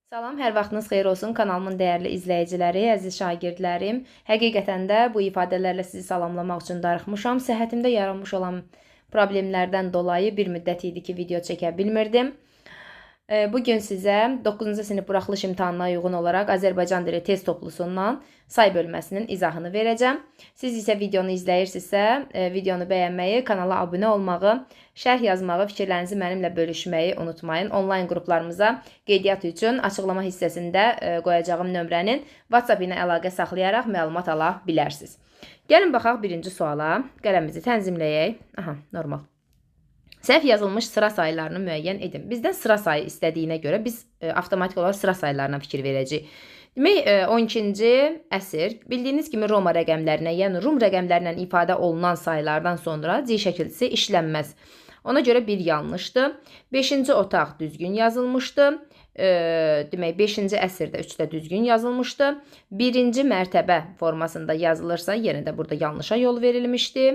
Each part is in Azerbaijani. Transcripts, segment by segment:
Salam, hər vaxtınız xeyir olsun kanalımın dəyərli izləyiciləri, əziz şagirdlərim. Həqiqətən də bu ifadələrlə sizi salamlamaq üçün darıxmışam. Səhhətimdə yaranmış olan problemlərdən dolayı bir müddət idi ki, video çəkə bilmirdim. Bugün sizə 9-cu sinif buraxılış imtahanına uyğun olaraq Azərbaycan dili test toplusundan say bölməsinin izahını verəcəm. Siz isə videonu izləyirsinizsə, videonu bəyənməyi, kanala abunə olmağı, şərh yazmağı, fikirlərinizi mənimlə bölüşməyi unutmayın. Onlayn qruplarımıza qeydiyyat üçün açıqlama hissəsində qoyacağım nömrənin WhatsApp ilə əlaqə saxlayaraq məlumat ala bilərsiniz. Gəlin baxaq birinci suala. Qələmimizi tənzimləyək. Aha, normal. Səhv yazılmış sıra sayılarını müəyyən edin. Bizdən sıra sayı istədiyinə görə biz avtomatik olaraq sıra sayılarına fikir verəcəyik. Demək, 12-ci əsr bildiyiniz kimi Roma rəqəmlərinə, yəni Rum rəqəmlərlə ifadə olunan sayılardan sonra C şəkilçisi işlənməz. Ona görə bir yanlışdır. 5-ci otaq düzgün yazılmışdı. Demək, 5-ci əsrdə 3-də düzgün yazılmışdı. 1-ci mərtəbə formasında yazılırsa, yenə də burada yanlışa yol verilmişdi.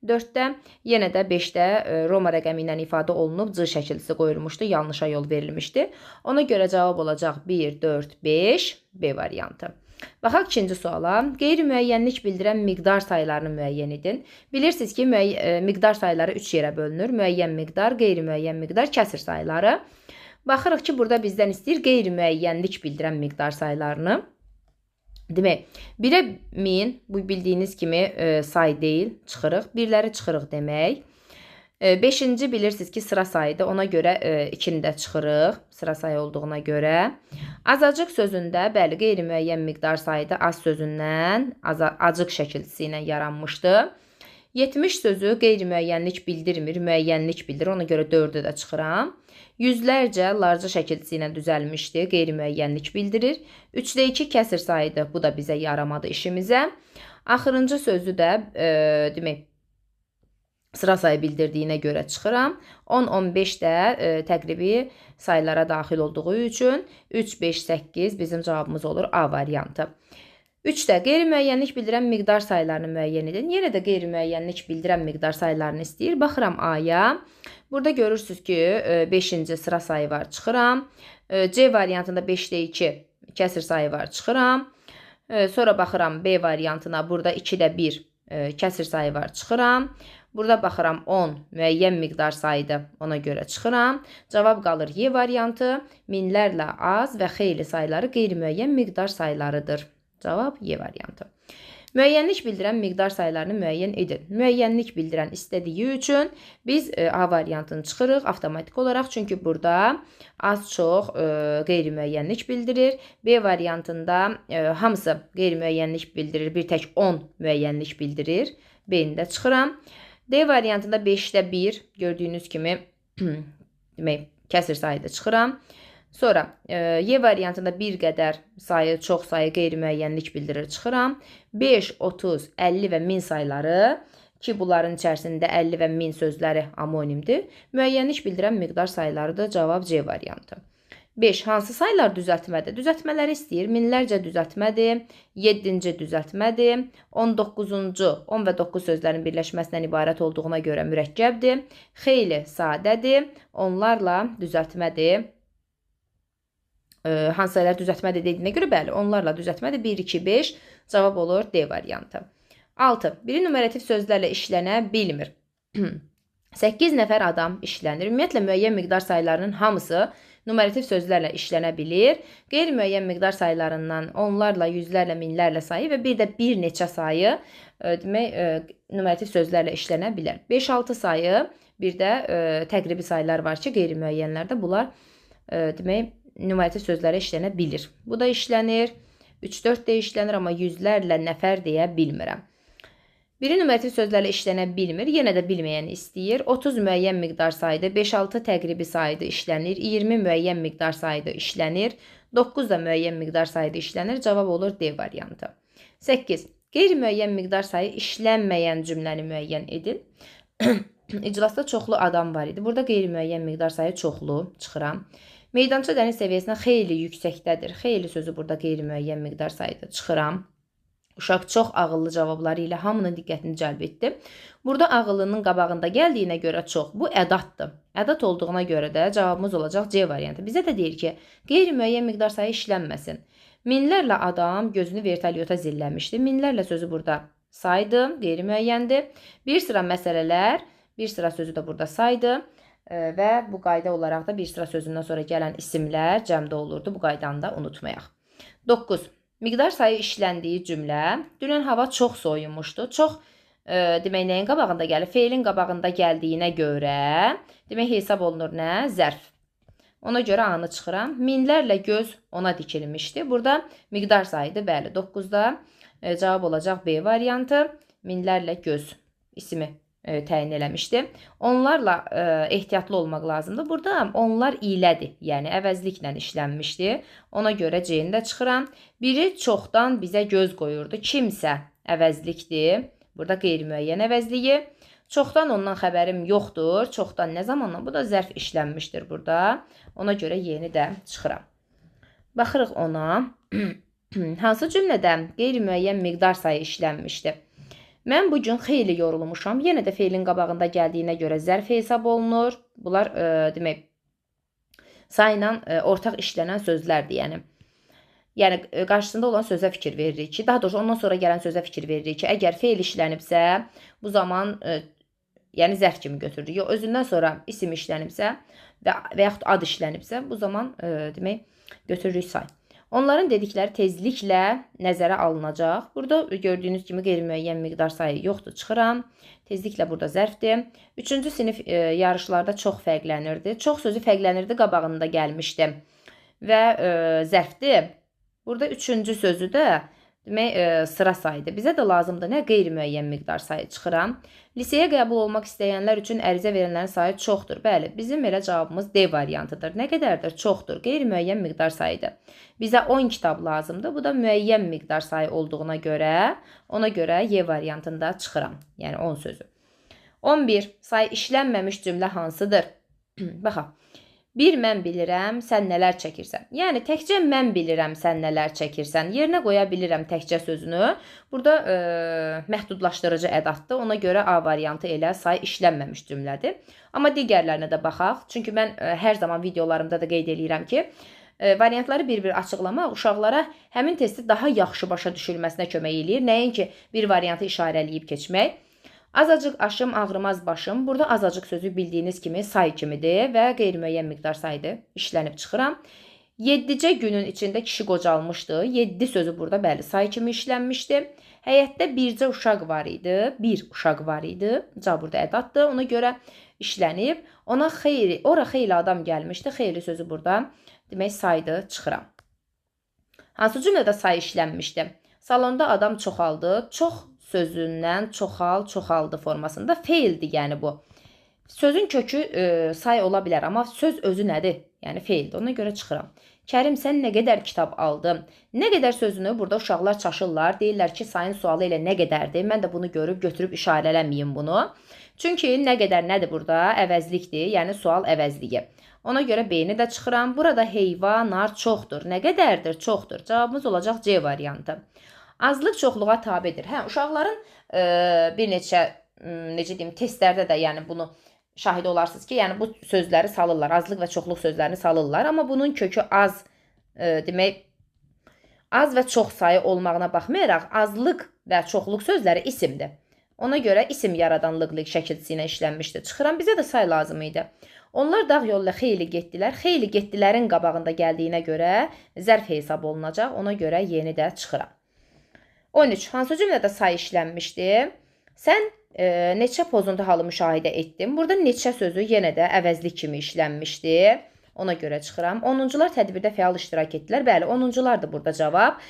4-də, yenə də 5-də Roma rəqəmi ilə ifadə olunub, C şəkilçisi qoyulmuşdu, yanlışa yol verilmişdi. Ona görə cavab olacaq 1, 4, 5, B variantı. Baxaq ikinci suala. Qeyri-müəyyənlik bildirən miqdar sayılarını müəyyən edin. Bilirsiniz ki, miqdar sayıları 3 yerə bölünür. Müəyyən miqdar, qeyri-müəyyən miqdar, kəsr sayıları. Baxırıq ki, burada bizdən istəyir qeyri-müəyyənlik bildirən miqdar sayılarını. Demək, 1-ə 1000, bu bildiyiniz kimi say deyil, çıxırıq. Birləri çıxırıq demək. 5-ci bilirsiniz ki, sıra sayıdır. Ona görə 2-ni də çıxırıq, sıra sayı olduğuna görə. Azacıq sözündə, bəli, qeyri-müəyyən miqdar sayıdır. Az sözündən acıq şəkilçisi ilə yaranmışdı. 70 sözü qeyri-müəyyənlik bildirmir, müəyyənlik bildirir. Ona görə 4-ü də çıxıram. Yüzlərcə larca şəkilçisi ilə düzəlmişdi, qeyri-müəyyənlik bildirir. 3-də 2 kəsr sayıdır, bu da bizə yaramadı işimizə. Axırıncı sözü də, demək, sıra sayı bildirdiyinə görə çıxıram. 10-15 də təqribi sayılara daxil olduğu üçün 3, 5, 8 bizim cavabımız olur A variantı. 3-də qeyri-müəyyənlik bildirən miqdar sayılarını müəyyən edin. Yenə də qeyri-müəyyənlik bildirən miqdar sayılarını istəyir. Baxıram A-ya. Burada görürsünüz ki, 5-ci sıra sayı var, çıxıram. C variantında 5-də 2 kəsr sayı var, çıxıram. Sonra baxıram B variantına, burada 2-də 1 kəsr sayı var, çıxıram. Burada baxıram 10 müəyyən miqdar sayıdır, ona görə çıxıram. Cavab qalır Y variantı. Minlərlə az və xeyli sayıları qeyri-müəyyən miqdar sayılarıdır. Cavab Y variantı. Müəyyənlik bildirən miqdar sayılarını müəyyən edin. Müəyyənlik bildirən istədiyi üçün biz A variantını çıxırıq avtomatik olaraq. Çünki burada az-çox qeyri-müəyyənlik bildirir. B variantında hamısı qeyri-müəyyənlik bildirir. Bir tək 10 müəyyənlik bildirir. B-ni də çıxıram. D variantında 5-də 1 gördüyünüz kimi demək, kəsr sayıda çıxıram. Sonra Y variantında bir qədər sayı, çox sayı qeyri-müəyyənlik bildirir, çıxıram. 5, 30, 50 və 1000 sayıları ki, bunların içərisində 50 və 1000 sözləri amonimdir. Müəyyənlik bildirən miqdar sayılarıdır. Cavab C variantı. 5. Hansı sayılar düzəltmədir? Düzəltmələri istəyir. Minlərcə düzəltmədir. 7-ci düzəltmədir. 19-cu 10 və 9 sözlərin birləşməsindən ibarət olduğuna görə mürəkkəbdir. Xeyli sadədir. Onlarla düzəltmədir. Hansı sayılar düzəltmədir dediyinə görə, bəli, onlarla düzəltmədir. 1, 2, 5 cavab olur D variantı. 6. Biri numerativ sözlərlə işlənə bilmir. 8 nəfər adam işlənir. Ümumiyyətlə, müəyyən miqdar sayılarının hamısı numerativ sözlərlə işlənə bilir. Qeyri-müəyyən miqdar sayılarından onlarla, yüzlərlə, minlərlə sayı və bir də bir neçə sayı demək, numerativ sözlərlə işlənə bilər. 5-6 sayı, bir də təqribi sayılar var ki, qeyri-müəyyənlərdə bunlar demək, numerativ sözlərə işlənə bilir. Bu da işlənir. 3-4 də işlənir, amma yüzlərlə nəfər deyə bilmirəm. Biri numerativ sözlərlə işlənə bilmir, yenə də bilməyəni istəyir. 30 müəyyən miqdar sayıdır, 5-6 təqribi sayıdır, işlənir. 20 müəyyən miqdar sayıdır, işlənir. 9 da müəyyən miqdar sayıdır, işlənir. Cavab olur D variantı. 8. Qeyri-müəyyən miqdar sayı işlənməyən cümləni müəyyən edin. İclasda çoxlu adam var idi. Burada qeyri-müəyyən miqdar sayı çoxlu, çıxıram. Meydança dəniz səviyyəsindən xeyli yüksəkdədir. Xeyli sözü burada qeyri-müəyyən miqdar sayıdır, çıxıram. Uşaq çox ağıllı cavabları ilə hamının diqqətini cəlb etdi. Burada ağıllının qabağında gəldiyinə görə çox. Bu ədatdır. Ədat olduğuna görə də cavabımız olacaq C variantı. Bizə də deyir ki, qeyri-müəyyən miqdar sayı işlənməsin. Minlərlə adam gözünü vertolyota zilləmişdi. Minlərlə sözü burada saydı, qeyri-müəyyəndir. Bir sıra məsələlər, bir sıra sözü də burada saydı və bu qayda olaraq da bir sıra sözündən sonra gələn isimlər cəmdə olurdu. Bu qaydanı da unutmayaq. 9. Miqdar sayı işləndiyi cümlə. Dünən hava çox soyumuşdu. Çox demək nəyin qabağında gəlir? Feilin qabağında gəldiyinə görə demək hesab olunur nə? Zərf. Ona görə A-nı çıxıram. Minlərlə göz ona dikilmişdi. Burada miqdar sayıdır. Bəli, 9-da cavab olacaq B variantı. Minlərlə göz ismi təyin eləmişdi. Onlarla ehtiyatlı olmaq lazımdır. Burada onlar ilədir. Yəni əvəzliklə işlənmişdi. Ona görə C-ni də çıxıram. Biri çoxdan bizə göz qoyurdu. Kimsə əvəzlikdir. Burada qeyri-müəyyən əvəzliyi. Çoxdan ondan xəbərim yoxdur. Çoxdan nə zamandan? Bu da zərf işlənmişdir burada. Ona görə Y-ni də çıxıram. Baxırıq ona. Hansı cümlədə qeyri-müəyyən miqdar sayı işlənmişdir? Mən bugün xeyli yorulmuşam. Yenə də feilin qabağında gəldiyinə görə zərf hesab olunur. Bunlar demək sayla ortaq işlənən sözlərdir. Yəni qarşısında olan sözə fikir veririk ki, daha doğrusu ondan sonra gələn sözə fikir veririk ki, əgər feil işlənibsə, bu zaman yəni zərf kimi götürürük. Yox, özündən sonra isim işlənibsə və yaxud ad işlənibsə, bu zaman demək götürürük say. Onların dedikləri tezliklə nəzərə alınacaq. Burada gördüyünüz kimi qeyri-müəyyən miqdar sayı yoxdur, çıxıram. Tezliklə burada zərfdir. 3-cü sinif yarışlarda çox fərqlənirdi. Çox sözü fərqlənirdi qabağında gəlmişdi və zərfdir. Burada 3-cü sözü də demək sıra sayıdır. Bizə də lazımdır nə? Qeyri-müəyyən miqdar sayı, çıxıram. Liseyə qəbul olmaq istəyənlər üçün ərizə verilənlərin sayı çoxdur. Bəli, bizim elə cavabımız D variantıdır. Nə qədərdir? Çoxdur. Qeyri-müəyyən miqdar sayıdır. Bizə 10 kitab lazımdır. Bu da müəyyən miqdar sayı olduğuna görə, ona görə Y variantında çıxıram. Yəni 10 sözü. 11. Sayı işlənməmiş cümlə hansıdır? Baxaq. Bir mən bilirəm, sən nələr çəkirsən. Yəni təkcə mən bilirəm, sən nələr çəkirsən. Yerinə qoya bilirəm təkcə sözünü. Burada məhdudlaşdırıcı ədatdır. Ona görə A variantı elə say işlənməmiş cümlədir. Amma digərlərinə də baxaq. Çünki mən hər zaman videolarımda da qeyd edirəm ki, variantları bir-bir açıqlamaq uşaqlara həmin testi daha yaxşı başa düşülməsinə kömək eləyir. Nəinki bir variantı işarələyib keçmək. Azacıq aşım, ağrımaz başım. Burada azacıq sözü bildiyiniz kimi say kimidir və qeyri-müəyyən miqdar sayıdır. İşlənib çıxıram. 7-cə günün içində kişi qocalmışdı. 7 sözü burada bəli say kimi işlənmişdi. Həyətdə bircə uşaq var idi. Bir uşaq var idi. Cavab burada ədatdır. Ona görə işlənib. Ora xeyli adam gəlmişdi. Xeyli sözü burada demək saydı, çıxıram. Hansı cümlədə say işlənmişdi? Salonda adam çoxaldı. Çox sözündən çoxaldı formasında feildir, yəni bu. Sözün kökü say ola bilər, amma söz özü nədir? Yəni feildir, ona görə çıxıram. Kərim, sən nə qədər kitab aldın? Nə qədər sözünü burada uşaqlar çaşırlar, deyirlər ki, sayın sualı ilə nə qədərdir? Mən də bunu görüb götürüb işarələməyim bunu. Çünki nə qədər nədir burada? Əvəzlikdir, yəni sual əvəzliyi. Ona görə B-ni də çıxıram. Burada heyvanlar çoxdur. Nə qədərdir? Çoxdur. Cavabımız olacaq C variantı. Azlıq çoxluğa tabedir. Uşaqların bir neçə necə deyim, testlərdə də yəni bunu şahid olarsınız ki, yəni bu sözləri salırlar. Azlıq və çoxluq sözlərini salırlar. Amma bunun kökü az demək az və çox sayı olmağına baxmayaraq azlıq və çoxluq sözləri isimdir. Ona görə isim yaradanlıqlı şəkilçisi ilə işlənmişdir. Çıxıram, bizə də say lazım idi. Onlar dağ yolla xeyli getdilər. Xeyli getdilərin qabağında gəldiyinə görə zərf hesab olunacaq. Ona görə yeni də çıxıram. 13. Hansı cümlədə say işlənmişdi? Sən neçə pozuntu halı müşahidə etdin? Burada neçə sözü yenə də əvəzlik kimi işlənmişdi. Ona görə çıxıram. 10-cular tədbirdə fəal iştirak etdilər. Bəli, 10-culardır burada cavab.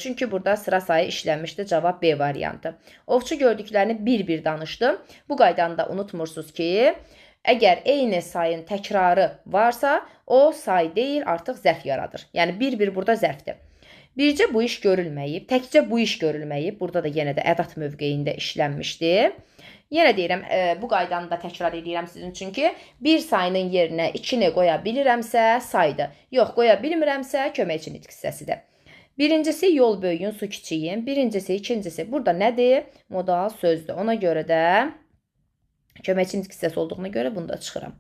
Çünki burada sıra sayı işlənmişdi. Cavab B variantı. Ovçu gördüklərini bir-bir danışdı. Bu qaydanı da unutmursunuz ki, əgər eyni sayın təkrarı varsa, o say deyil, artıq zərf yaradır. Yəni bir-bir burada zərfdir. Bircə bu iş görülməyib, təkcə bu iş görülməyib. Burada da yenə də ədat mövqeyində işlənmişdi. Yenə deyirəm, bu qaydanı da təkrar edirəm sizin üçün ki, bir sayının yerinə 2-ni qoya bilirəmsə saydır. Yox, qoya bilmirəmsə köməkçi nitq hissəsidir. Birincisi yol böyüyün, su kiçiyin. Birincisi, ikincisi. Burada nədir? Modal sözdür. Ona görə də köməkçi nitq hissəsi olduğuna görə bunu da çıxıram.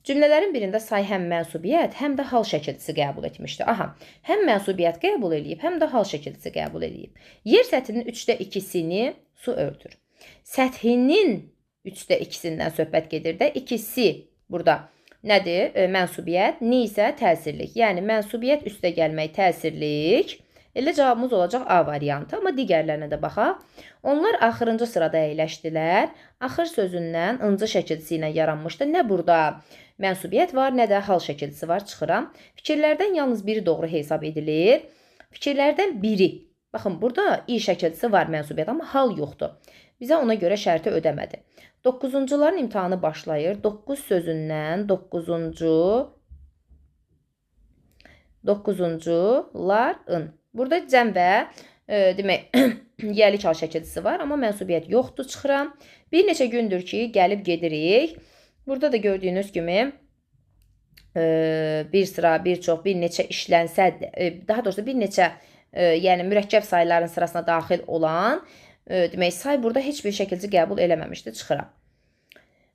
Cümlələrin birində say həm mənsubiyyət, həm də hal şəkilçisi qəbul etmişdir. Aha, həm mənsubiyyət qəbul edib, həm də hal şəkilçisi qəbul edib. Yer səthinin 2/3-ni su örtür. Səthinin 2/3-sindən söhbət gedir də, ikisi burada nədir? Mənsubiyyət, ni isə təsirlik. Yəni mənsubiyyət üstə gəlmək təsirlik. Elə cavabımız olacaq A variantı, amma digərlərinə də baxaq. Onlar axırıncı sırada əyləşdilər. Axır sözündən ıncı şəkilçisi ilə yaranmışdı. Nə burada mənsubiyyət var, nə də hal şəkilçisi var, çıxıram. Fikirlərdən yalnız biri doğru hesab edilir. Fikirlərdən biri. Baxın, burada i şəkilçisi var mənsubiyyət, amma hal yoxdur. Bizə ona görə şərti ödəmədi. 9-cuların imtahanı başlayır. 9 sözündən 9-cuların. Burada cəm və demək, yəlik hal şəkilçisi var, amma mənsubiyyət yoxdur, çıxıram. Bir neçə gündür ki, gəlib gedirik. Burada da gördüyünüz kimi bir sıra, bir çox, bir neçə işlənsə, daha doğrusu bir neçə yəni mürəkkəb sayların sırasına daxil olan demək, say burada heç bir şəkilci qəbul eləməmişdi, çıxıram.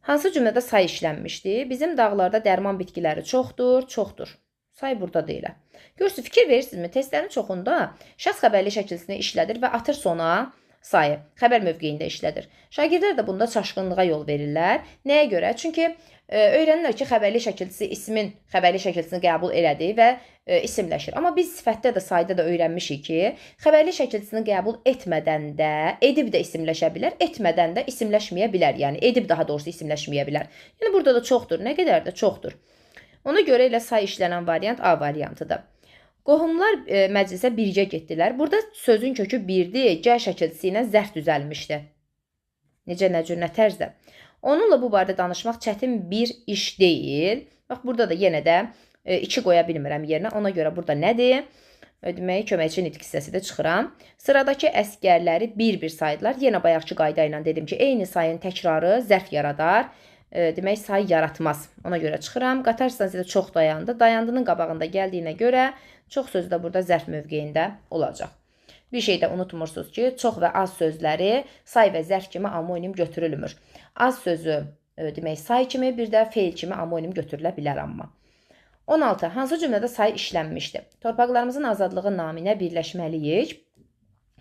Hansı cümlədə say işlənmişdi? Bizim dağlarda dərman bitkiləri çoxdur, çoxdur. Say burada deyilə. Görürsünüz, fikir verirsinizmi? Testlərin çoxunda şəxs xəbərli şəkilçisini işlədir və atır sona sayı. Xəbər mövqeyində işlədir. Şagirdlər də bunda çaşqınlığa yol verirlər. Nəyə görə? Çünki öyrənirlər ki, xəbərli şəkilçisi ismin xəbərli şəkilçisini qəbul elədi və isimləşir. Amma biz sifətdə də, sayda da öyrənmişik ki, xəbərli şəkilçisini qəbul etmədən də edib də isimləşə bilər, etmədən də isimləşməyə bilər. Yəni edib daha doğrusu isimləşməyə bilər. Yəni burada da çoxdur. Nə qədər də çoxdur. Ona görə elə say işlənən variant A variantıdır. Qohumlar məclisə birgə getdilər. Burada sözün kökü birdir, G şəkilçisi ilə zərf düzəlmişdi. Necə, nə cür, nə tərzdə. Onunla bu barədə danışmaq çətin bir iş deyil. Bax, burada da yenə də 2 qoya bilmirəm yerinə. Ona görə burada nədir? Demək, köməkçi nitq hissəsi də çıxıram. Sıradakı əskərləri bir-bir saydılar. Yenə bayaqçı qayda ilə dedim ki, eyni sayın təkrarı zərf yaradar. Demək, say yaratmaz. Ona görə çıxıram. Qatar stansiyada çox dayandı. Dayandının qabağında gəldiyinə görə çox söz də burada zərf mövqeyində olacaq. Bir şey də unutmursunuz ki, çox və az sözləri say və zərf kimi amonim götürülmür. Az sözü demək say kimi, bir də feil kimi amonim götürülə bilər amma. 16. Hansı cümlədə say işlənmişdi? Torpaqlarımızın azadlığı naminə birləşməliyik.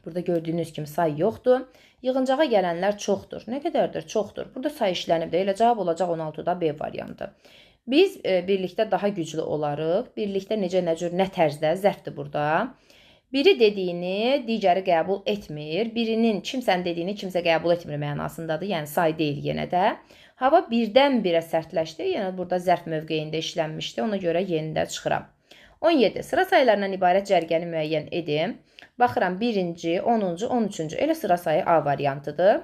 Burada gördüyünüz kimi say yoxdur. Yığıncağa gələnlər çoxdur. Nə qədərdir? Çoxdur. Burada say işlənib də, elə cavab olacaq 16-da B variantı. Biz birlikdə daha güclü olarıq. Birlikdə necə, nə cür, nə tərzdə, zərfdir burada. Biri dediyini digəri qəbul etmir. Birinin kimsənin dediyini kimsə qəbul etmir mənasındadır. Yəni say deyil yenə də. Hava birdən-birə sərtləşdi. Yəni burada zərf mövqeyində işlənmişdi. Ona görə yenidə çıxıram. 17. Sıra saylarından ibarət cərgəni müəyyən edim. Baxıram 1-ci, 10-cu, 13-cü. Elə sıra sayı A variantıdır.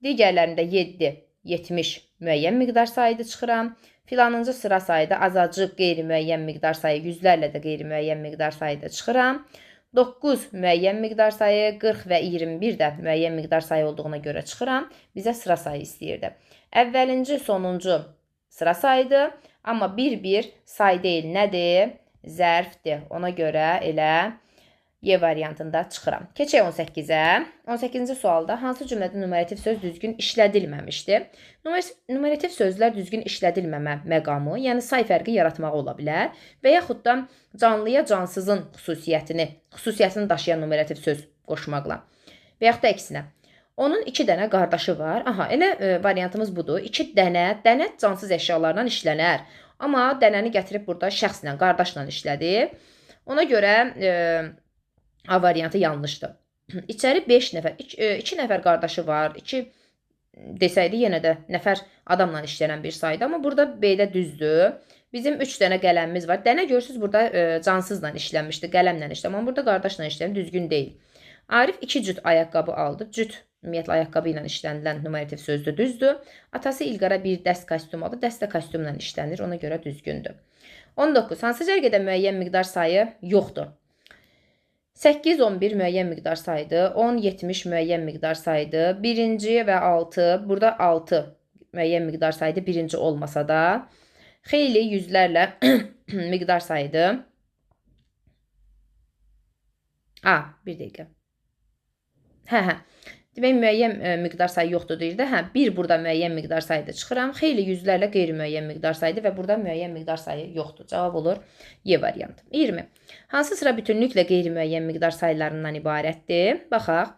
Digərlərində 7, 70 müəyyən miqdar sayıdır, çıxıram. Filanıncı sıra sayıda azacıq qeyri-müəyyən miqdar sayı, yüzlərlə də qeyri-müəyyən miqdar sayıda çıxıram. 9 müəyyən miqdar sayı, 40 və 21 də müəyyən miqdar sayı olduğuna görə çıxıram. Bizə sıra sayı istəyirdi. Əvvəlinci, sonuncu sıra sayıdır. Amma bir-bir say deyil, nədir? Zərfdir. Ona görə elə Y variantında çıxıram. Keçək 18-ə. 18-ci sualda hansı cümlədə numerativ söz düzgün işlədilməmişdir? Numerativ sözlər düzgün işlədilməmə məqamı, yəni say fərqi yaratmağı ola bilər və yaxud da canlıya cansızın xüsusiyyətini daşıyan numerativ söz qoşmaqla və yaxud da əksinə. Onun 2 dənə qardaşı var. Aha, elə variantımız budur. 2 dənə cansız əşyalarla işlənər. Amma dənəni gətirib burada şəxslə, qardaşla işlədib. Ona görə A variantı yanlışdır. İçəri 5 nəfər, 2 nəfər qardaşı var. 2 desəydi yenə də nəfər adamla işlənən bir saydı. Amma burada B-də düzdür. Bizim 3 dənə qələmimiz var. Dənə görürsünüz burada cansızla işlənmişdi, qələmlə işlənmişdi. Amma burada qardaşla işlənən düzgün deyil. Arif 2 cüt ayaqqabı aldı. Cüt ümumiyyətlə ayaqqabı ilə işlənilən numerativ sözdür, düzdür. Atası İlqara bir dəst kostyum aldı. Dəst də kostyumla işlənir. Ona görə düzgündür. 19. Hansı cərgədə müəyyən miqdar sayı yoxdur? 8, 11 müəyyən miqdar sayıdır. 10, 70 müəyyən miqdar sayıdır. 1-ci və 6, burada 6 müəyyən miqdar sayıdır. 1-ci olmasa da. Xeyli yüzlərlə miqdar sayıdır. Bir dəqiqə. Hə. Demək, müəyyən miqdar sayı yoxdur deyir də. Bir burada müəyyən miqdar sayda çıxıram. Xeyli yüzlərlə qeyri-müəyyən miqdar saydı və burada müəyyən miqdar sayı yoxdur. Cavab olur Y variantı. 20. Hansı sıra bütünlüklə qeyri-müəyyən miqdar saylarından ibarətdir? Baxaq.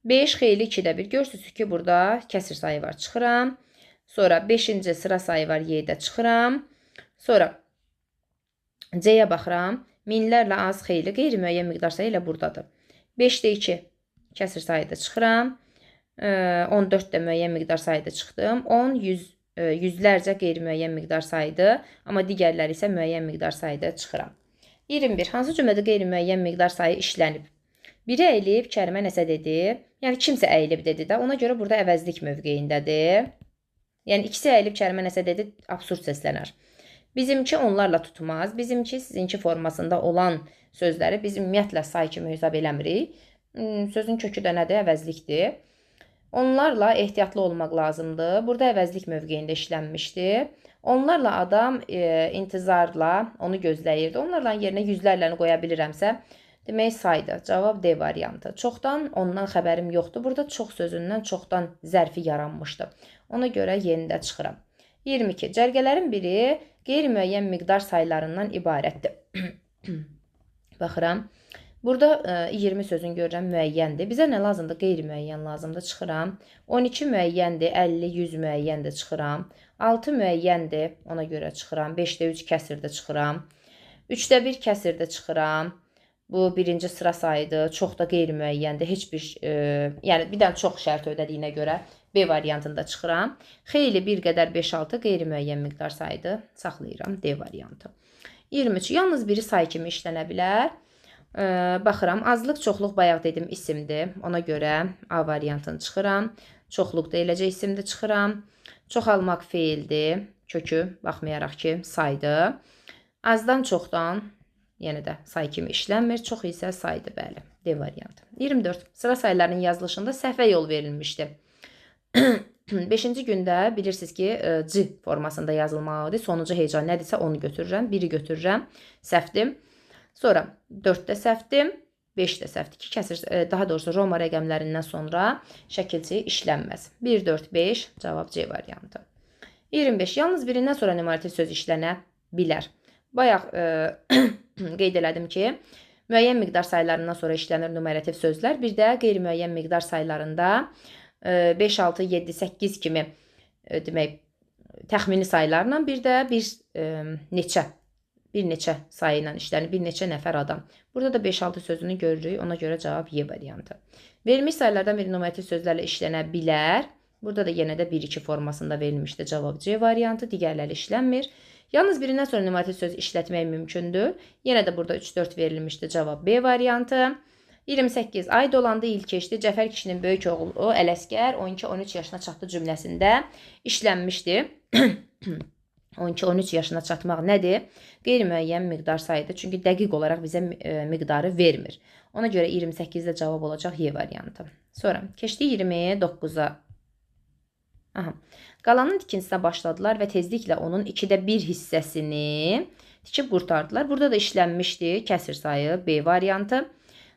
5 xeyli 2-də 1. Görürsünüz ki, burada kəsir sayı var. Çıxıram. Sonra 5-ci sıra sayı var. Y-də çıxıram. Sonra C-yə baxıram. Minlərlə az xeyli qeyri-müəyyən miqdar sayı ilə buradadır. 5-də 2 kəsir sayıda çıxıram. 14 də müəyyən miqdar sayıda çıxdım. 10, 100, yüzlərcə qeyri-müəyyən miqdar sayıdır. Amma digərləri isə müəyyən miqdar sayıda çıxıram. 21. Hansı cümlədə qeyri-müəyyən miqdar sayı işlənib? Biri əyilib, Kərimə nəsə dedi. Yəni, kimsə əyilib dedi də. Ona görə burada əvəzlik mövqeyindədir. Yəni, ikisi əyilib, Kərimə nəsə dedi, absurd səslənər. Bizimki onlarla tutmaz. Bizimki sizinki formasında olan sözləri biz ümumiyyətlə say kimi hesab eləmirik. Sözün kökü də nədir? Əvəzlikdir. Onlarla ehtiyatlı olmaq lazımdır. Burada əvəzlik mövqeyində işlənmişdir. Onlarla adam intizarla onu gözləyirdi. Onlarla yerinə yüzlərlə qoya bilirəmsə, demək saydır. Cavab D variantı. Çoxdan ondan xəbərim yoxdur. Burada çox sözündən çoxdan zərfi yaranmışdı. Ona görə yenidə çıxıram. 22. Cərgələrin biri qeyri-müəyyən miqdar saylarından ibarətdir. Baxıram. Burada 20 sözün görürəm müəyyəndir. Bizə nə lazımdır? Qeyri-müəyyən lazımdır. Çıxıram. 12 müəyyəndir. 50, 100 müəyyəndir. Çıxıram. 6 müəyyəndir. Ona görə çıxıram. 5-də 3 kəsirdə çıxıram. 3-də 1 kəsirdə çıxıram. Bu birinci sıra sayıdır. Çox da qeyri-müəyyəndir. Heç bir, yəni bir dənə çox şərt ödədiyinə görə B variantında çıxıram. Xeyli bir qədər 5-6 qeyri-müəyyən miqdar sayıdır. Saxlayıram D variantı. 23. Yalnız biri say kimi işlənə bilər. Baxıram, azlıq, çoxluq bayaq dedim isimdir. Ona görə A variantını çıxıram. Çoxluq da eləcə isimdir, çıxıram. Çoxalmaq feildir. Kökü, baxmayaraq ki, saydır. Azdan çoxdan, yenə də say kimi işlənmir. Çox isə saydır, bəli. D variantı. 24. Sıra saylarının yazılışında səhvə yol verilmişdir. 5-ci gündə bilirsiniz ki, C formasında yazılmalıdır. Sonuncu heca nədirsə onu götürürəm. 1-i götürürəm. Səhvdir. Sonra 4-də səhvdir, 5-də səhvdir ki, kəsir, daha doğrusu Roma rəqəmlərindən sonra şəkilçi işlənməz. 1, 4, 5, cavab C variantı. 25. Yalnız birindən sonra numarativ söz işlənə bilər. Bayaq qeyd elədim ki, müəyyən miqdar saylarından sonra işlənir numarativ sözlər. Bir də qeyri-müəyyən miqdar saylarında 5, 6, 7, 8 kimi demək, təxmini saylarla bir də bir neçə sayı ilə işlənir, bir neçə nəfər adam. Burada da 5-6 sözünü görürük, ona görə cavab Y variantı. Verilmiş sayılardan bir numarativ sözlərlə işlənə bilər. Burada da yenə də 1-2 formasında verilmişdir, cavab C variantı, digərləri işlənmir. Yalnız birindən sonra numarativ söz işlətmək mümkündür. Yenə də burada 3-4 verilmişdir, cavab B variantı. 28. Ay dolandı, il keçdi. Cəfər kişinin böyük oğlu Ələsgər 12-13 yaşına çatdı cümləsində işlənmişdir. 12-13 yaşına çatmaq nədir? Qeyri-müəyyən miqdar sayıdır. Çünki dəqiq olaraq bizə miqdarı vermir. Ona görə 28-də cavab olacaq Y variantı. Sonra keçdi 29-a. Qalanın tikintisinə başladılar və tezliklə onun 2-də 1 hissəsini tikib qurtardılar. Burada da işlənmişdi kəsir sayı B variantı.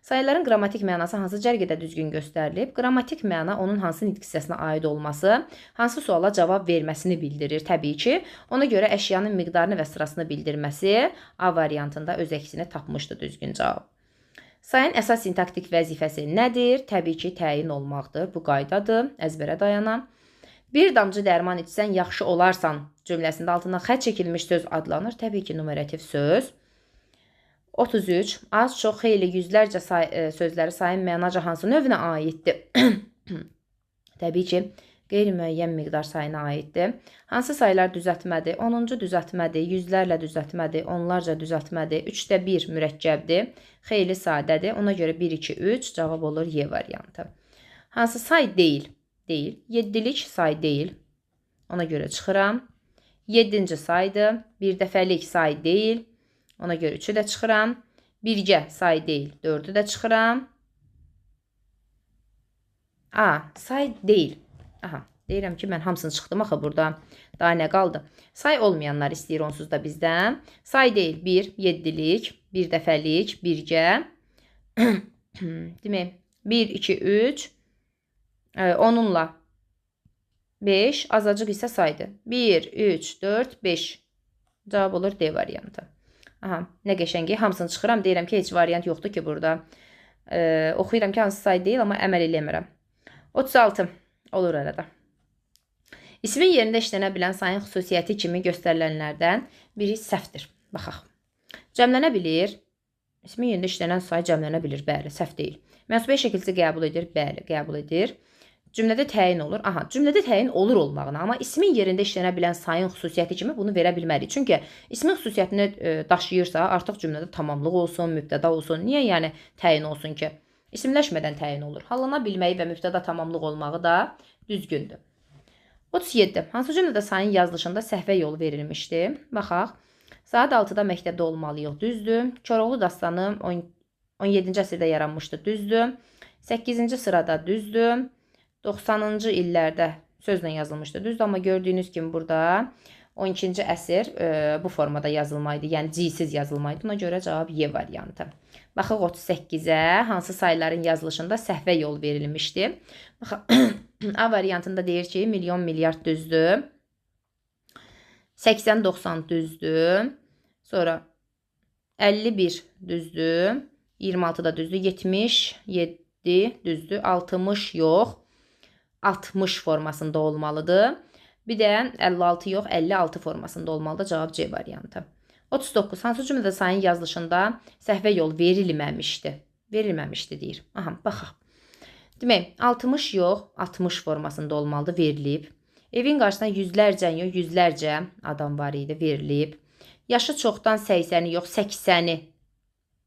Sayıların qrammatik mənası hansı cərgədə düzgün göstərilib? Qrammatik məna onun hansı nitq hissəsinə aid olması, hansı suala cavab verməsini bildirir təbii ki. Ona görə əşyanın miqdarını və sırasını bildirməsi A variantında öz əksini tapmışdı düzgün cavab. Sayın əsas sintaktik vəzifəsi nədir? Təbii ki, təyin olmaqdır. Bu qaydadır. Əzbərə dayanam. Bir damcı dərman içsən yaxşı olarsan cümləsində altından xətt çəkilmiş söz adlanır. Təbii ki, numerativ söz. 33. Az, çox, xeyli, yüzlərcə sözləri sayın mənaca hansı növünə aiddir? Təbii ki, qeyri-müəyyən miqdar sayına aiddir. Hansı sayılar düzəltmədir? 10-cu düzəltmədir, yüzlərlə düzəltmədir, onlarca düzəltmədir, 3-də 1 mürəkkəbdir, xeyli sadədir. Ona görə 1, 2, 3 cavab olur Y variantı. Hansı say deyil? Deyil. 7-lik say deyil. Ona görə çıxıram. 7-ci saydır. Bir dəfəlik say deyil. Ona görə 3-ü də çıxıram. Birgə say deyil. 4-ü də çıxıram. Say deyil. Deyirəm ki, mən hamısını çıxdım axı burada. Daha nə qaldı? Say olmayanlar istəyir onsuz da bizdən. Say deyil. 1, 7-lik, bir dəfəlik, birgə. Demək, 1, 2, 3, onunla 5, azacıq isə saydı. 1, 3, 4, 5. Cavab olur D variantı. Aha, nə qəşəngi. Hamısını çıxıram. Deyirəm ki, heç variant yoxdur ki burada. Oxuyuram ki, hansı say deyil, amma əməl eləmirəm. 36 olur arada. İsmin yerində işlənə bilən sayın xüsusiyyəti kimi göstərilənlərdən biri səhvdir. Baxaq. Cəmlənə bilir. İsmin yerində işlənən say cəmlənə bilir. Bəli, səhv deyil. Mənsubiyyət şəkilçisi qəbul edir. Bəli, qəbul edir. Cümlədə təyin olur. Aha, cümlədə təyin olur olmağına, amma ismin yerində işlənə bilən sayın xüsusiyyəti kimi bunu verə bilmərik. Çünki ismin xüsusiyyətini daşıyırsa, artıq cümlədə tamamlıq olsun, mübtəda olsun. Niyə yəni təyin olsun ki? İsimləşmədən təyin olur. Hallana bilməyi və mübtəda tamamlıq olmağı da düzgündür. 37. Hansı cümlədə sayın yazılışında səhvə yol verilmişdi? Baxaq. Saat 6-da məktəbdə olmalıyıq. Düzdür. Koroğlu dastanı 17-ci əsrdə yaranmışdı. Düzdür. 8-ci sırada düzdür. 90-cı illərdə sözlə yazılmışdı. Düzdür, amma gördüyünüz kimi burada 12-ci əsr bu formada yazılmaydı. Yəni C-siz yazılmaydı. Buna görə cavab Y variantı. Baxaq 38-ə. Hansı sayların yazılışında səhvə yol verilmişdi? Baxaq. A variantında deyir ki, milyon, milyard düzdür. 80-90 düzdür. Sonra 51 düzdür. 26 da düzdür. 77 düzdür. 60 yox. 60 formasında olmalıdır. Bir də 56 yox, 56 formasında olmalıdır. Cavab C variantı. 39. Hansı cümlədə sayın yazılışında səhvə yol verilməmişdi? Verilməmişdi deyir. Aha, baxaq. Demək, 60 yox, 60 formasında olmalıdır, verilib. Evin qarşısına yüzlərcə yox, yüzlərcə adam var idi, verilib. Yaşı çoxdan 80-i yox, 80-i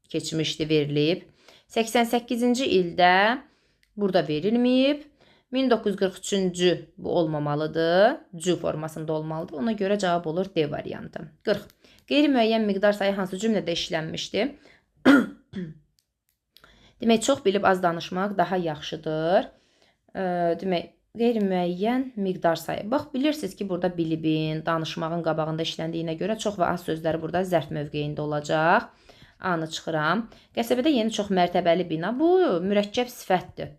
keçmişdi, verilib. 88-ci ildə burada verilməyib. 1943-cü bu olmamalıdır. C formasında olmalıdır. Ona görə cavab olur D variantı. 40. Qeyri-müəyyən miqdar sayı hansı cümlədə işlənmişdi? Demək, çox bilib az danışmaq daha yaxşıdır. Demək, qeyri-müəyyən miqdar sayı. Bax, bilirsiniz ki, burada bilibin, danışmağın qabağında işləndiyinə görə çox və az sözləri burada zərf mövqeyində olacaq. A-nı çıxıram. Qəsəbədə yeni çox mərtəbəli bina. Bu, mürəkkəb sifətdir.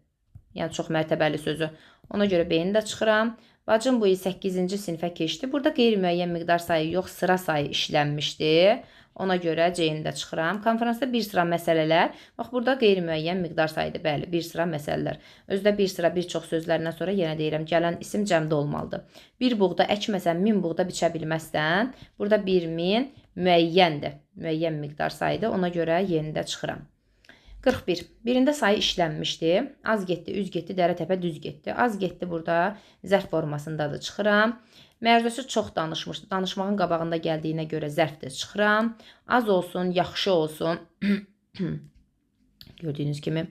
Yəni, çox mərtəbəli sözü. Ona görə B-ni də çıxıram. Bacım bu il 8-ci sinifə keçdi. Burada qeyri-müəyyən miqdar sayı yox, sıra sayı işlənmişdi. Ona görə C-ni də çıxıram. Konferansda bir sıra məsələlər. Bax, burada qeyri-müəyyən miqdar sayıdır. Bəli, bir sıra məsələlər. Özdə bir sıra, bir çox sözlərindən sonra yenə deyirəm, gələn isim cəmdə olmalıdır. Bir buğda əkməsən, 1000 buğda biçə bilməzsən. Burada 1000 müəyyəndir. Müəyyən miqdar sayıdır. Ona görə yeni də çıxıram. 41. Birində sayı işlənmişdi. Az getdi, üz getdi, dərə təpə düz getdi. Az getdi burada zərf formasındadır. Çıxıram. Mərzusu çox danışmışdı. Danışmağın qabağında gəldiyinə görə zərfdir. Çıxıram. Az olsun, yaxşı olsun. Gördüyünüz kimi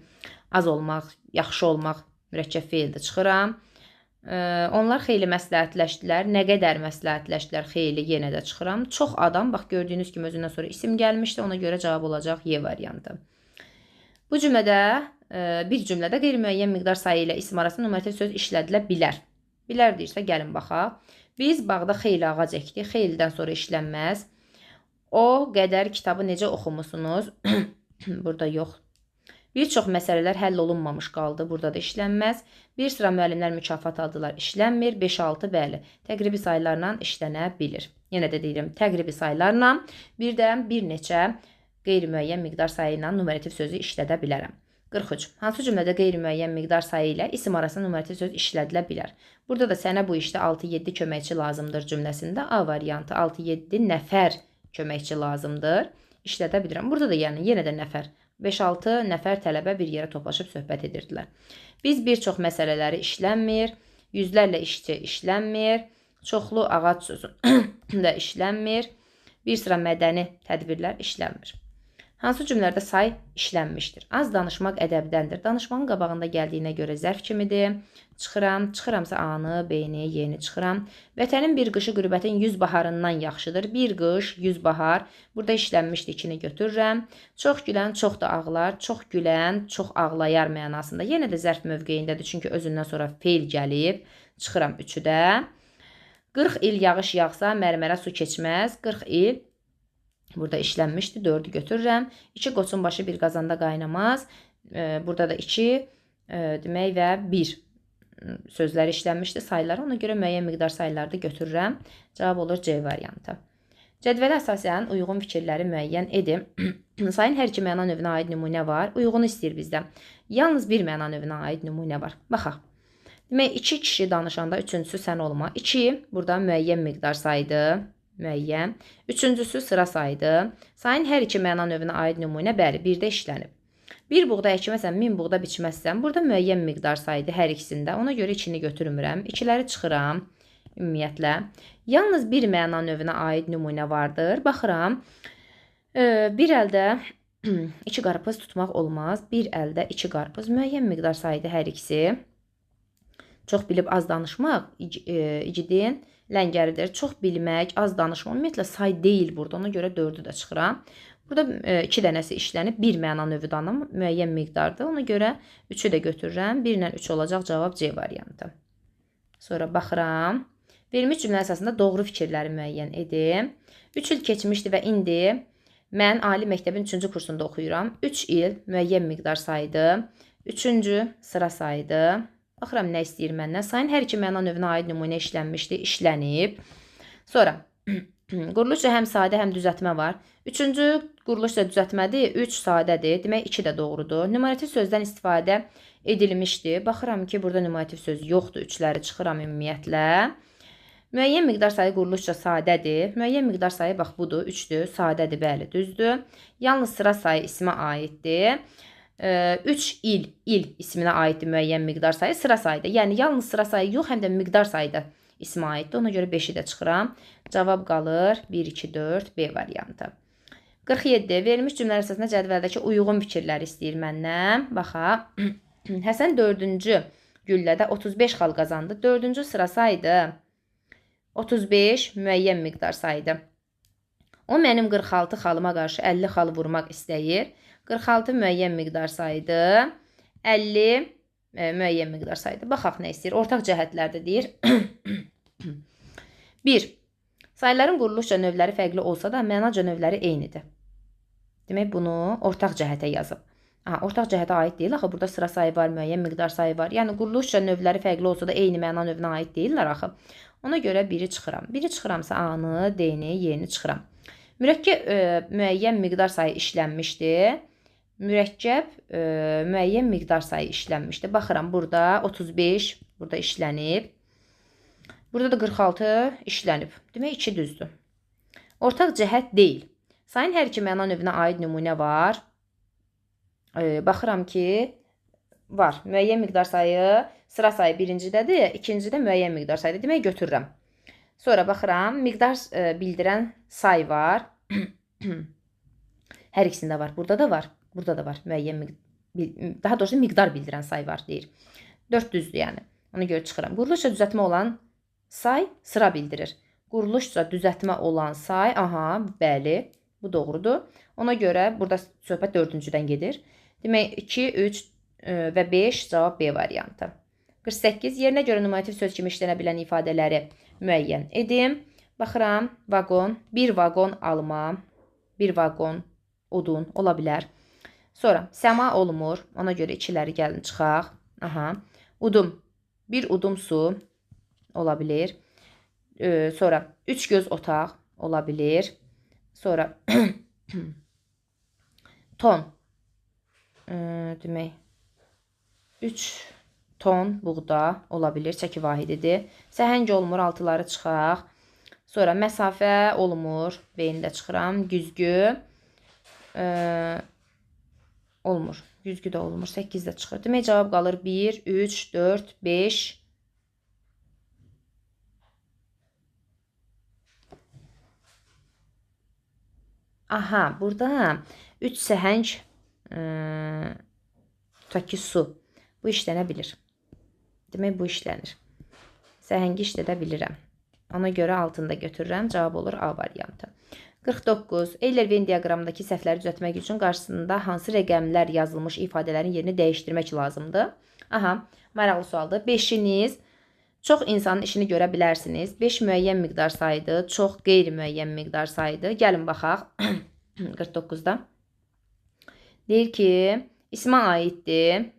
az olmaq, yaxşı olmaq mürəkkəb feildir. Çıxıram. Onlar xeyli məsləhətləşdilər. Nə qədər məsləhətləşdilər? Xeyli yenə də çıxıram. Çox adam, bax gördüyünüz kimi özündən sonra isim gəlmişdi. Ona görə cavab olacaq Y variantı. Bu cümlədə, bir cümlədə qeyri-müəyyən miqdar sayı ilə isim arasında numarativ söz işlədilə bilər. Bilər deyirsə, gəlin baxaq. Biz bağda xeyli ağac əkdik. Xeylidən sonra işlənməz. O qədər kitabı necə oxumusunuz? Burada yox. Bir çox məsələlər həll olunmamış qaldı. Burada da işlənməz. Bir sıra müəllimlər mükafat aldılar. İşlənmir. 5-6 bəli. Təqribi saylarla işlənə bilir. Yenə də deyirəm, təqribi saylarla bir də bir neçə qeyri-müəyyən miqdar sayı ilə numarativ sözü işlədə bilərəm. 43. Hansı cümlədə qeyri-müəyyən miqdar sayı ilə isim arasında numarativ söz işlədilə bilər? Burada da sənə bu işdə 6-7 köməkçi lazımdır cümləsində A variantı 6-7 nəfər köməkçi lazımdır. İşlədə bilirəm. Burada da yəni yenə də nəfər. 5-6 nəfər tələbə bir yerə toplaşıb söhbət edirdilər. Biz bir çox məsələləri işlənmir. Yüzlərlə işçi işlənmir. Çoxlu ağac sözü də işlənmir. Bir sıra mədəni tədbirlər işlənmir. Hansı cümlələrdə say işlənmişdir? Az danışmaq ədəbdəndir. Danışmağın qabağında gəldiyinə görə zərf kimidir. Çıxıram. Çıxıramsa A-nı, B-ni, Y-ni çıxıram. Vətənin bir qışı qürbətin 100 baharından yaxşıdır. Bir qış, 100 bahar. Burada işlənmişdir, 2-ni götürürəm. Çox gülən, çox da ağlar. Çox gülən, çox ağlayar mənasında. Yenə də zərf mövqeyindədir, çünki özündən sonra feil gəlib. Çıxıram 3-ü də. 40 il yağış yağsa mərmərə su keçməz. 40 il Burada işlənmişdi. 4'ü götürürəm. 2 qoçun başı bir qazanda qaynamaz. Burada da 2 demək və 1 sözləri işlənmişdi sayları. Ona görə müəyyən miqdar sayıları da götürürəm. Cavab olur C variantı. Cədvələ əsasən uyğun fikirləri müəyyən edin. Sayın hər iki məna növünə aid nümunə var. Uyğunu istəyir bizdən. Yalnız bir məna növünə aid nümunə var. Baxaq. Demək, 2 kişi danışanda üçüncüsü sən olma. 2 burada müəyyən miqdar saydı. Müəyyən. Üçüncüsü sıra saydı. Sayın hər iki məna növünə aid nümunə bəli, birdə işlənib. Bir buğda əkməsən, 1000 buğda biçməzsən, burada müəyyən miqdar saydı hər ikisində. Ona görə içini götürmürəm. İkiləri çıxıram. Ümumiyyətlə. Yalnız bir məna növünə aid nümunə vardır. Baxıram. Bir əldə 2 qarpız tutmaq olmaz. Bir əldə 2 qarpız. Müəyyən miqdar saydı hər ikisi. Çox bilib az danışmaq igidin ləngəridir. Çox bilmək, az danışmaq ümumiyyətlə say deyil burada. Ona görə 4'ü də çıxıram. Burada 2 dənəsi işlənib. Bir məna növü danım müəyyən miqdardır. Ona görə 3'ü də götürürəm. 1 ilə 3 olacaq cavab C variantı. Sonra baxıram. Verilmiş cümlə əsasında doğru fikirləri müəyyən edim. 3 il keçmişdi və indi mən ali məktəbin 3-cü kursunda oxuyuram. 3 il müəyyən miqdar saydı. 3-cü sıra saydı. Baxıram nə istəyir məndən. Sayın hər iki məna növünə aid nümunə işlənmişdi, işlənib. Sonra quruluşca həm sadə, həm düzəltmə var. 3-cü quruluşca düzəltmədir, 3 sadədir. Demək 2 də doğrudur. Nümorativ sözdən istifadə edilmişdi. Baxıram ki, burada nümorativ söz yoxdur. 3'ləri çıxıram ümumiyyətlə. Müəyyən miqdar sayı quruluşca sadədir. Müəyyən miqdar sayı bax budur, 3'dür. Sadədir, bəli, düzdür. Yalnız sıra sayı ismə aiddir. 3 il isminə aiddir müəyyən miqdar sayı, sıra sayıda. Yəni yalnız sıra sayı yox, həm də miqdar sayıda ismə aiddir. Ona görə 5'i də çıxıram. Cavab qalır 1, 2, 4, B variantı. 47. Verilmiş cümlələr əsasında cədvəldəki uyğun fikirləri istəyir məndən. Baxaq. Həsən 4-cü güllədə 35 xal qazandı. 4-cü sıra saydı. 35 müəyyən miqdar saydı. O mənim 46 xalıma qarşı 50 xal vurmaq istəyir. 46 müəyyən miqdar saydı. 50 müəyyən miqdar saydı. Baxaq nə istəyir. Ortaq cəhətlərdə deyir. 1. Sayıların quruluşca növləri fərqli olsa da mənaca növləri eynidir. Demək bunu ortaq cəhətə yazıb. Ortaq cəhətə aid deyil. Axı burada sıra sayı var, müəyyən miqdar sayı var. Yəni quruluşca növləri fərqli olsa da eyni məna növünə aid deyirlər axı. Ona görə 1'i çıxıram. 1'i çıxıramsa A-nı, D-ni, Y-ni çıxıram. Mürəkkəb müəyyən miqdar sayı işlənmişdi. Mürəkkəb müəyyən miqdar sayı işlənmişdi. Baxıram burada 35 burada işlənib. Burada da 46 işlənib. Demək 2 düzdür. Ortaq cəhət deyil. Sayın hər iki məna növünə aid nümunə var. Baxıram ki, var. Müəyyən miqdar sayı, sıra sayı birincindədir, ikincidə müəyyən miqdar sayıdır. Demək götürürəm. Sonra baxıram, miqdar bildirən say var. Hər ikisində var. Burada da var. Burada da var. Daha doğrusu miqdar bildirən say var deyir. 4 düzdür yəni. Ona görə çıxıram. Quruluşca düzəltmə olan say sıra bildirir. Quruluşca düzəltmə olan say, bəli, bu doğrudur. Ona görə burada söhbət 4-cüdən gedir. Demək 2, 3 və 5 cavab B variantı. 48. Yerinə görə nominativ söz kimi işlənə bilən ifadələri müəyyən edim. Baxıram, vaqon, bir vaqon alma, bir vaqon odun ola bilər. Sonra səma olmur. Ona görə 2'ləri gəlin çıxaq. Udum, bir udum su ola bilir. Sonra 3 göz otaq ola bilir. Sonra ton, demək 3 ton buğda ola bilir. Çəki vahididir. Səhəng olmur. 6'ları çıxaq. Sonra məsafə olmur. B-ni də çıxıram. Güzgü olmur. Güzgü də olmur. 8 də çıxır. Demək cavab qalır 1, 3, 4, 5. Burada 3 səhəng tutaq ki su. Bu işlənə bilir. Demək bu işlənir. Səhəngi işlədə bilirəm. Ona görə altında götürürəm. Cavab olur A variantı. 49. Eyler-Venn diaqramındakı səhvləri düzəltmək üçün qarşısında hansı rəqəmlər yazılmış ifadələrin yerini dəyişdirmək lazımdır? Maraqlı sualdır. 5'iniz Çox insanın işini görə bilərsiniz. 5 müəyyən miqdar sayıdır, çox qeyri-müəyyən miqdar sayıdır. Gəlin baxaq 49-da. Deyir ki, ismə aiddir.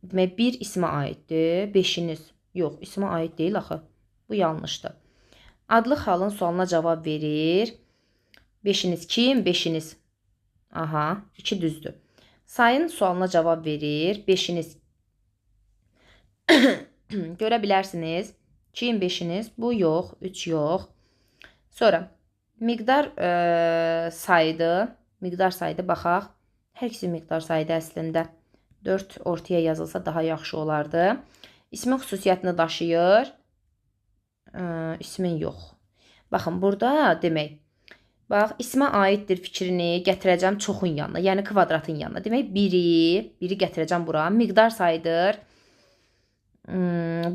Demək, 1 ismə aiddir. 5-iniz, yox, ismə aid deyil axı. Bu yanlışdır. Adlı xalın sualına cavab verir. 5-iniz kim? 5-iniz. Aha, 2 düzdür. Sayın sualına cavab verir. 5-iniz. Görə bilərsiniz. 2-in 5-iniz. Bu yox, 3 yox. Sonra miqdar sayıdır. Miqdar sayıdır, baxaq. Hər ikisi miqdar sayıdır əslində. 4 ortaya yazılsa daha yaxşı olardı. İsmin xüsusiyyətini daşıyır. İsmin yox. Baxın, burada demək. Bax, ismə aiddir fikrini gətirəcəm çoxun yanına, yəni kvadratın yanına. Demək, biri gətirəcəm bura. Miqdar sayıdır.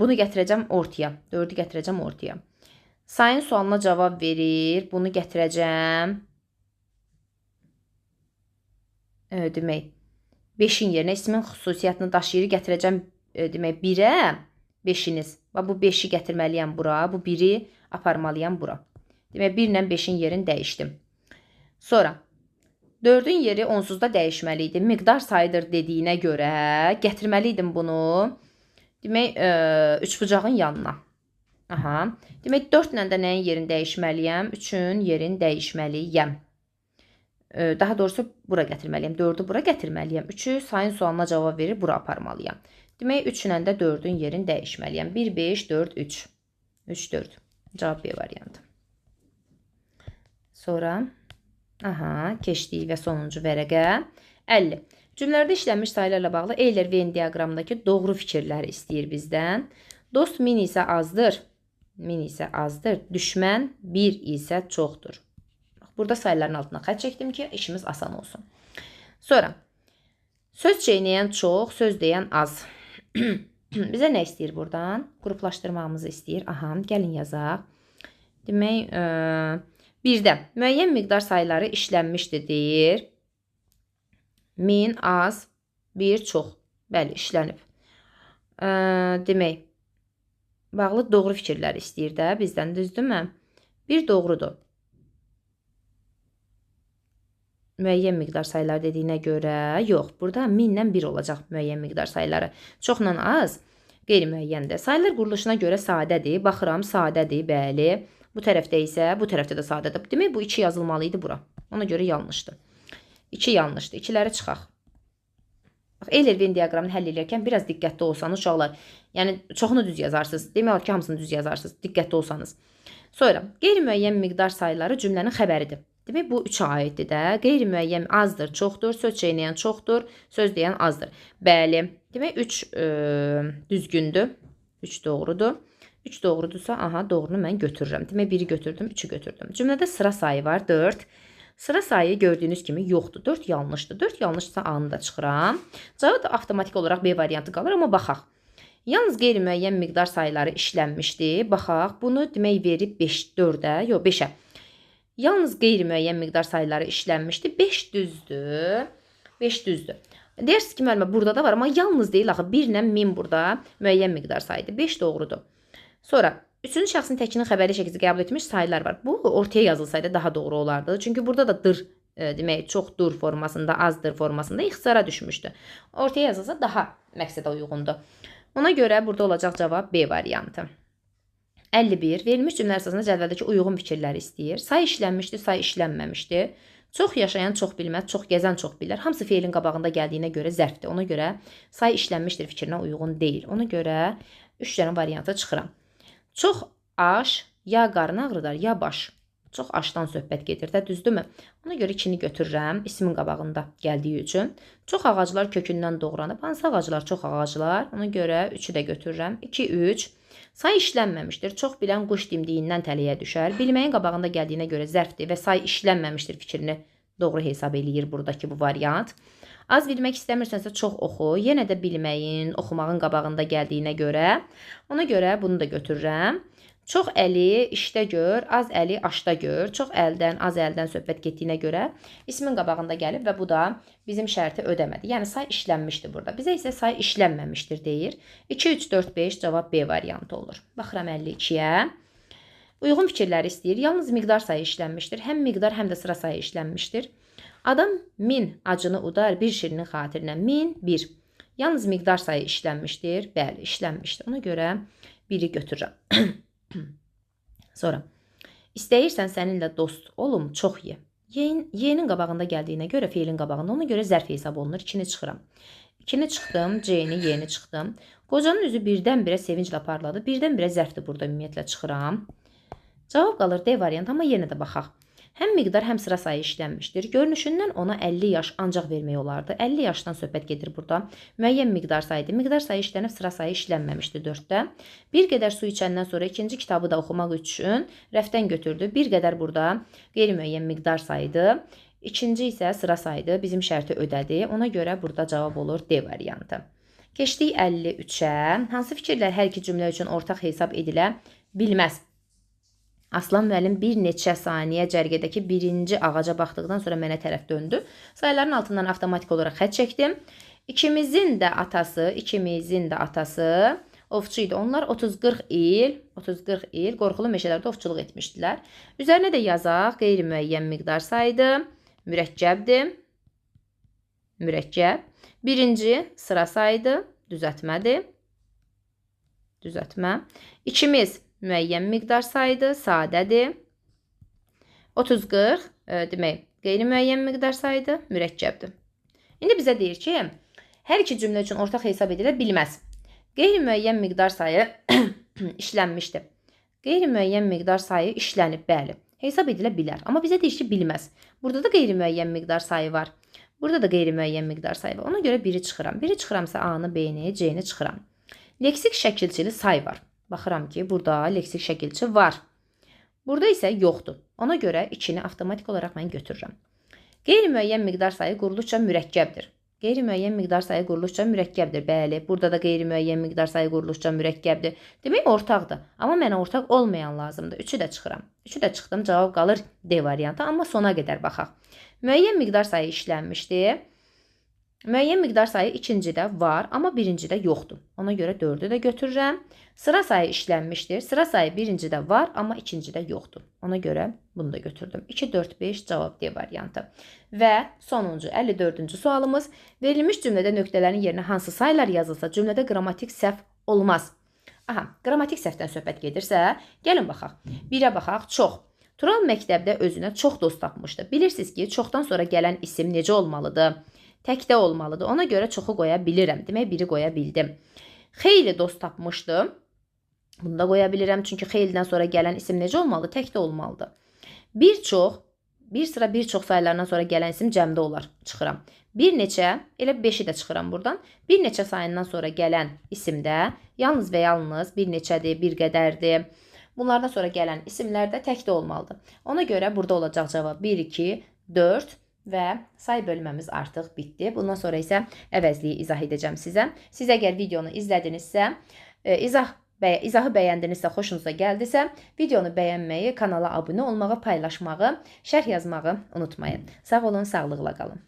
Bunu gətirəcəm ortaya. 4-ü gətirəcəm ortaya. Sayın sualına cavab verir. Bunu gətirəcəm. Demək, 5-in yerinə ismin xüsusiyyətini daşıyır. Gətirəcəm, demək, 1-ə 5-iniz. Bu 5-i gətirməliyəm bura. Bu 1-i aparmalıyam bura. Demək, 1 ilə 5-in yerini dəyişdim. Sonra 4-ün yeri onsuzda dəyişməli idi. Miqdar sayıdır dediyinə görə gətirməliydim bunu. Demək, üçbucağın yanına. Aha. Demək, 4 ilə də nəyin yerini dəyişməliyəm? 3-ün yerini dəyişməliyəm. Daha doğrusu bura gətirməliyəm. 4-ü bura gətirməliyəm. 3-ü sayın sualına cavab verir, bura aparmalıyam. Demək, 3 ilə də 4-ün yerini dəyişməliyəm. 1, 5, 4, 3. 3, 4. Cavab B variantı. Sonra, keçdik və sonuncu vərəqə. 50. Cümlələrdə işlənmiş sayılarla bağlı Euler-Venn diaqramındakı doğru fikirləri istəyir bizdən. Dost min isə azdır. Min isə azdır. Düşmən 1 isə çoxdur. Burada sayıların altına xətt çəkdim ki, işimiz asan olsun. Sonra, söz çeynəyən çox, söz deyən az. Bizə nə istəyir buradan? Qruplaşdırmamızı istəyir. Gəlin yazaq. Demək, 1-də müəyyən miqdar sayıları işlənmişdir deyir. 1000 az, 1 çox. Bəli, işlənib. Demək, bağlı doğru fikirlər istəyir də bizdən, düzdürmü? 1 doğrudur. Müəyyən miqdar sayılar dediyinə görə, yox, burada 1000-dən 1 olacaq müəyyən miqdar sayıları. Çoxla az, qeyri-müəyyəndir. Sayılar quruluşuna görə sadədir. Baxıram, sadədir, bəli. Bu tərəfdə isə, bu tərəfdə də sadədir. Demək, bu 2 yazılmalı idi bura. Ona görə yanlışdır. 2 yanlışdır. 2-ləri çıxaq. Euler-Venn diaqramını həll edərkən biraz diqqətli olsanız, uşaqlar, yəni çoxunu düz yazarsınız. Demək olar ki, hamısını düz yazarsınız, diqqətli olsanız. Sonra, qeyri-müəyyən miqdar sayıları cümlənin xəbəridir. Demək, bu 3-ə aiddir də. Qeyri-müəyyən azdır, çoxdur, söz çeynəyən çoxdur, söz deyən azdır. Bəli, demək, 3 düzgündür, 3 doğrudur. 3 doğrudursa, doğrunu mən götürürəm. Demək, 1-i götürdüm, 3-ü götürdüm. Cümlədə sıra sayı var, 4. Sıra sayı gördüyünüz kimi yoxdur. 4 yanlışdır. 4 yanlışsa A-nı da çıxıram. Cavab da avtomatik olaraq B variantı qalır, amma baxaq. Yalnız qeyri-müəyyən miqdar sayıları işlənmişdir. Baxaq, bunu demək verib 4-ə, yox 5-ə. Yalnız qeyri-müəyyən miqdar sayıları işlənmişdir. 5 düzdür. 5 düzdür. Deyirsiniz ki, müəllimə, burada da var, amma yalnız deyil, axı 1 ilə 1000 burada müəyyən miqdar sayıdır. 5 doğrudur. Sonra, üçüncü şəxsin təkinin xəbəri şəkildə qəbul etmiş sayılar var. Bu, ortaya yazılsaydı daha doğru olardı. Çünki burada da dır, demək, çoxdur formasında, azdır formasında ixtisara düşmüşdü. Ortaya yazılsa daha məqsədə uyğundur. Ona görə burada olacaq cavab B variantı. 51. Verilmiş cümlə əsasında cədvəldəki uyğun fikirləri istəyir. Say işlənmişdir, say işlənməmişdir. Çox yaşayan çox bilməz, çox gəzən çox bilər. Hamısı feilin qabağında gəldiyinə görə zərfdir. Ona görə say işlənmişdir fikrinə uyğun deyil. Ona görə 3 dənə variantı çıxıram. Çox aş ya qarın ağrıdar, ya baş. Çox aşdan söhbət gedir də, düzdürmü? Ona görə 2-ni götürürəm, ismin qabağında gəldiyi üçün. Çox ağaclar kökündən doğranıb. Hansı ağaclar? Çox ağaclar. Ona görə 3-ü də götürürəm. 2, 3. Say işlənməmişdir. Çox bilən quş dimdiyindən tələyə düşər. Bilməyin qabağında gəldiyinə görə zərfdir və say işlənməmişdir fikrini doğru hesab eləyir buradakı bu variant. Az bilmək istəmirsənsə çox oxu. Yenə də bilməyin, oxumağın qabağında gəldiyinə görə. Ona görə bunu da götürürəm. Çox əli işdə gör, az əli aşda gör. Çox əldən, az əldən söhbət getdiyinə görə ismin qabağında gəlib və bu da bizim şərti ödəmədi. Yəni say işlənmişdir burada. Bizə isə say işlənməmişdir deyir. 2, 3, 4, 5 cavab B variantı olur. Baxıram 52-yə. Uyğun fikirləri istəyir. Yalnız miqdar sayı işlənmişdir. Həm miqdar, həm də sıra sayı işlənmişdir. Adam 1000 acını udar bir şirinin xatirinə. 1001. Yalnız miqdar sayı işlənmişdir. Bəli, işlənmişdir. Ona görə 1-i götürürəm. Sonra, istəyirsən səninlə dost olum, çox ye. Ye'nin qabağında gəldiyinə görə, feilin qabağında, ona görə zərf hesab olunur. 2-ni çıxıram. 2-ni çıxdım, C'ni, Y'ni çıxdım. Qocanın üzü birdən-birə sevinclə parladı. Birdən-birə zərfdir burada ümumiyyətlə çıxıram. Cavab qalır D variantı, amma yenə də baxaq. Həm miqdar, həm sıra sayı işlənmişdir. Görünüşündən ona 50 yaş ancaq vermək olardı. 50 yaşdan söhbət gedir burada. Müəyyən miqdar sayıdır. Miqdar sayı işlənib, sıra sayı işlənməmişdi 4-də. Bir qədər su içəndən sonra ikinci kitabı da oxumaq üçün rəfdən götürdü. Bir qədər burada qeyri-müəyyən miqdar sayıdır. İkinci isə sıra sayıdır. Bizim şərti ödədi. Ona görə burada cavab olur D variantı. Keçdik 53-ə. Hansı fikirlər hər iki cümlə üçün ortaq hesab edilə bilməz? Aslan müəllim bir neçə saniyə cərgədəki birinci ağaca baxdıqdan sonra mənə tərəf döndü. Sayıların altından avtomatik olaraq xətt çəkdim. İkimizin də atası ovçu idi. Onlar 30-40 il qorxulu meşələrdə ovçuluq etmişdilər. Üzərinə də yazaq, qeyri-müəyyən miqdar sayıdır, mürəkkəbdir. Mürəkkəb. Birinci sıra sayıdır, düzəltmədir. Düzəltmə. İkimiz müəyyən miqdar sayıdır, sadədir. 30-40 demək, qeyri-müəyyən miqdar sayıdır, mürəkkəbdir. İndi bizə deyir ki, hər iki cümlə üçün ortaq hesab edilə bilməz. Qeyri-müəyyən miqdar sayı işlənmişdir. Qeyri-müəyyən miqdar sayı işlənib, bəli. Hesab edilə bilər. Amma bizə deyir ki, bilməz. Burada da qeyri-müəyyən miqdar sayı var. Burada da qeyri-müəyyən miqdar sayı var. Ona görə 1-i çıxıram. 1-i çıxıramsa A-nı, B-ni, C-ni çıxıram. Leksik şəkilçili say var. Baxıram ki, burada leksik şəkilçi var. Burada isə yoxdur. Ona görə 2-ni avtomatik olaraq mən götürürəm. Qeyri-müəyyən miqdar sayı quruluşca mürəkkəbdir. Qeyri-müəyyən miqdar sayı quruluşca mürəkkəbdir. Bəli, burada da qeyri-müəyyən miqdar sayı quruluşca mürəkkəbdir. Demək, ortaqdır. Amma mənə ortaq olmayan lazımdır. 3-ü də çıxıram. 3-ü də çıxdım, cavab qalır D variantı. Amma sona qədər baxaq. Müəyyən miqdar sayı işlənmişdir. Müəyyən miqdar sayı ikincidə var, amma birincidə yoxdur. Ona görə 4-ü də götürürəm. Sıra sayı işlənmişdir. Sıra sayı birincidə var, amma ikincidə yoxdur. Ona görə bunu da götürdüm. 2, 4, 5 cavab D variantı. Və sonuncu 54-cü sualımız. Verilmiş cümlədə nöqtələrin yerinə hansı saylar yazılsa cümlədə qrammatik səhv olmaz. Aha, qrammatik səhvdən söhbət gedirsə, gəlin baxaq. 1-ə baxaq, çox. Tural məktəbdə özünə çox dost tapmışdı. Bilirsiniz ki, çoxdan sonra gələn isim necə olmalıdır? Təkdə olmalıdır. Ona görə çoxu qoya bilirəm. Demək, 1-i qoya bildim. Xeyli dost tapmışdım. Bunu da qoya bilirəm. Çünki xeylidən sonra gələn isim necə olmalıdır? Təkdə olmalıdır. Bir sıra bir çox saylarından sonra gələn isim cəmdə olar. Çıxıram. Bir neçə, elə 5-i də çıxıram buradan. Bir neçə sayından sonra gələn isimdə yalnız və yalnız bir neçədir, bir qədərdir. Bunlardan sonra gələn isimlər də təkdə olmalıdır. Ona görə burada olacaq cavab 1, 2, 4 və say bölməmiz artıq bitdi. Bundan sonra isə əvəzliyi izah edəcəm sizə. Siz əgər videonu izlədinizsə, izahı bəyəndinizsə, xoşunuza gəldisə, videonu bəyənməyi, kanala abunə olmağı, paylaşmağı, şərh yazmağı unutmayın. Sağ olun, sağlıqla qalın.